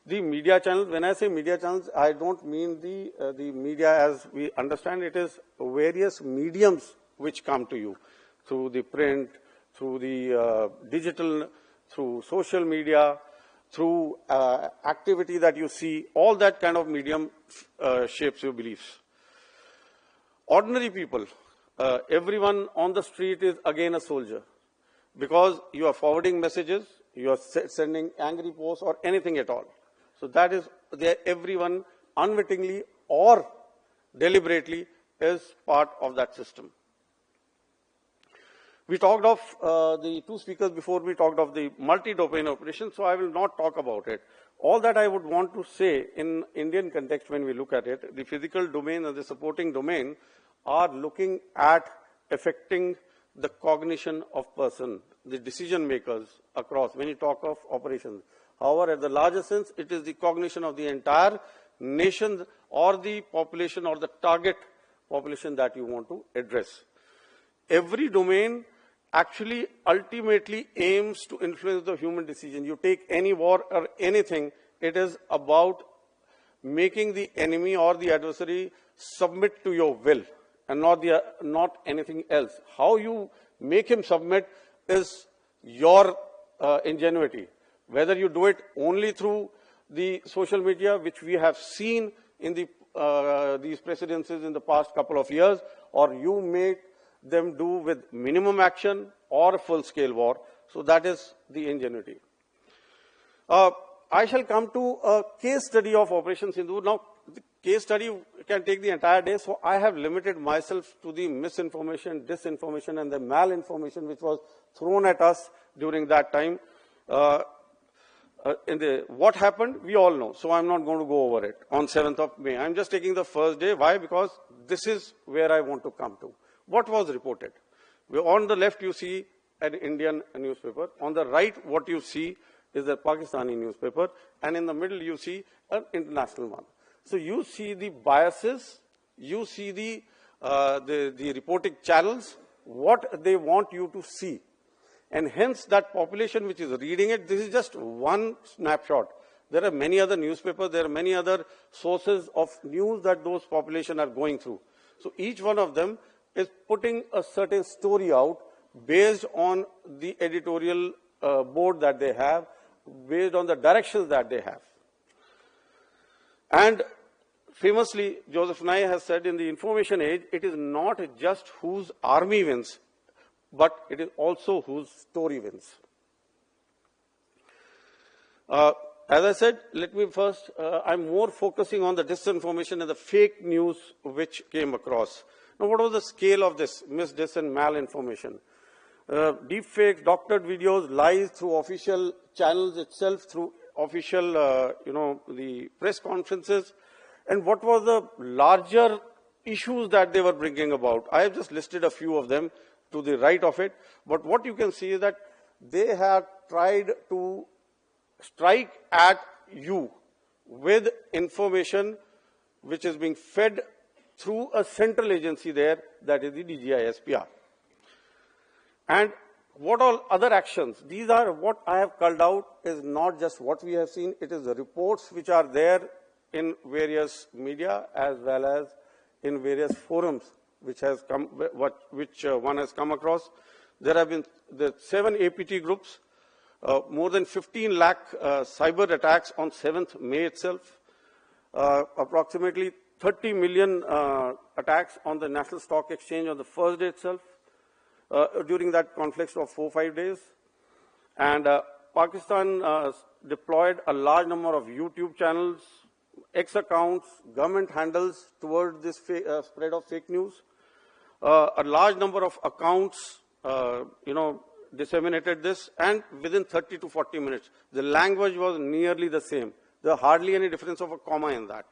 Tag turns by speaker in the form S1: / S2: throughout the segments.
S1: The media channels, when I say media channels, I don't mean the media as we understand it is various mediums which come to you through the print, through the digital, through social media, through activity that you see, all that kind of medium shapes your beliefs. Ordinary people, everyone on the street is again a soldier because you are forwarding messages, you are sending angry posts or anything at all. So that is, everyone unwittingly or deliberately is part of that system. We talked of the two speakers before, we talked of the multi-domain operation, so I will not talk about it. All that I would want to say in Indian context when we look at it, the physical domain and the supporting domain are looking at affecting the cognition of person, the decision makers across when you talk of operations. However, at the larger sense, it is the cognition of the entire nation or the population or the target population that you want to address. Every domain actually ultimately aims to influence the human decision. You take any war or anything, it is about making the enemy or the adversary submit to your will and not anything else. How you make him submit is your ingenuity. Whether you do it only through the social media, which we have seen in the, these precedences in the past couple of years, or you make them do with minimum action or full-scale war. So that is the ingenuity. I shall come to a case study of Operation Sindoor. Now, the case study can take the entire day, so I have limited myself to the misinformation, disinformation, and the malinformation which was thrown at us during that time. What happened, we all know, so I'm not going to go over it on 7th of May. I'm just taking the first day. Why? Because this is where I want to come to. What was reported? On the left, you see an Indian newspaper. On the right, what you see is a Pakistani newspaper. And in the middle, you see an international one. So you see the biases, you see the reporting channels, what they want you to see. And hence, that population which is reading it, this is just one snapshot. There are many other newspapers, there are many other sources of news that those population are going through. So each one of them is putting a certain story out based on the editorial board that they have, based on the directions that they have. And famously, Joseph Nye has said in the information age, it is not just whose army wins, but it is also whose story wins. As I said, let me first, I'm more focusing on the disinformation and the fake news which came across. Now, what was the scale of this mis-dis and malinformation? Deepfakes, doctored videos, lies through official channels itself, through official, the press conferences. And what was the larger issues that they were bringing about? I have just listed a few of them to the right of it. But what you can see is that they have tried to strike at you with information which is being fed through a central agency there, that is the DGISPR. And what all other actions? These are what I have called out is not just what we have seen, it is the reports which are there in various media as well as in various forums which has come, which one has come across. There have been the 7 APT groups, more than 15 lakh cyber attacks on 7th May itself, approximately 30 million attacks on the National Stock Exchange on the first day itself, during that conflict of 4-5 days. And Pakistan deployed a large number of YouTube channels, X accounts, government handles towards this spread of fake news. A large number of accounts, disseminated this, and within 30 to 40 minutes, the language was nearly the same. There was hardly any difference of a comma in that.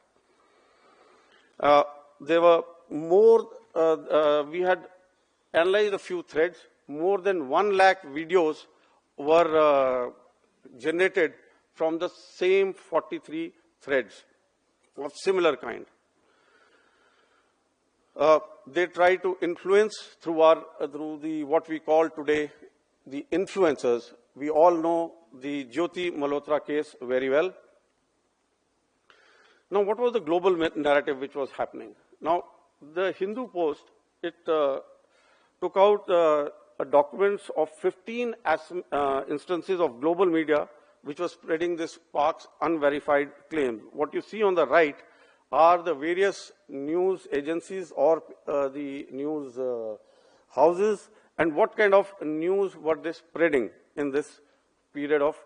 S1: There were more, we had analyzed a few threads, more than 1 lakh videos were generated from the same 43 threads of similar kind. They try to influence through what we call today the influencers. We all know the Jyoti Malhotra case very well. Now, what was the global narrative which was happening? Now, the Hindu Post, it took out documents of 15 instances of global media which was spreading this PAK's unverified claims. What you see on the right are the various news agencies or the news houses, and what kind of news were they spreading in this period of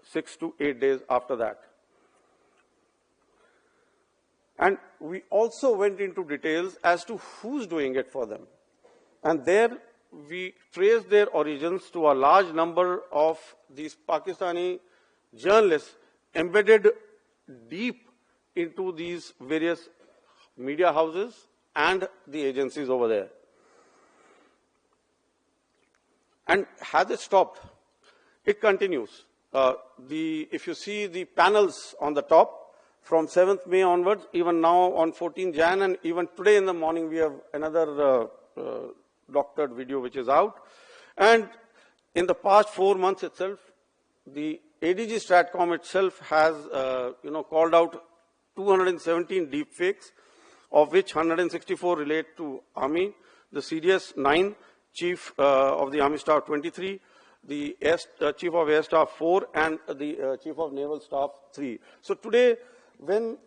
S1: 6 to 8 days after that. And we also went into details as to who's doing it for them. And there we traced their origins to a large number of these Pakistani journalists embedded deep into these various media houses and the agencies over there. And has it stopped? It continues. If you see the panels on the top, from 7th May onwards, even now on 14th Jan, and even today in the morning, we have another doctored video which is out. And in the past 4 months itself, the ADG Stratcom itself has, called out 217 deepfakes, of which 164 relate to Army, the CDS 9, Chief of the Army Staff 23, the Chief of Air Staff 4, and the Chief of Naval Staff 3. So today, when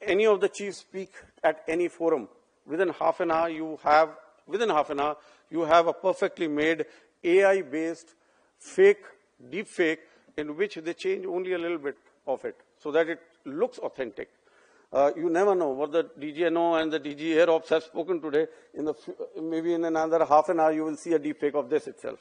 S1: any of the chiefs speak at any forum, within half an hour you have a perfectly made AI-based fake, deep fake, in which they change only a little bit of it so that it looks authentic. You never know what the DGNO and the DG Air Ops have spoken today. Maybe in another half an hour you will see a deep fake of this itself.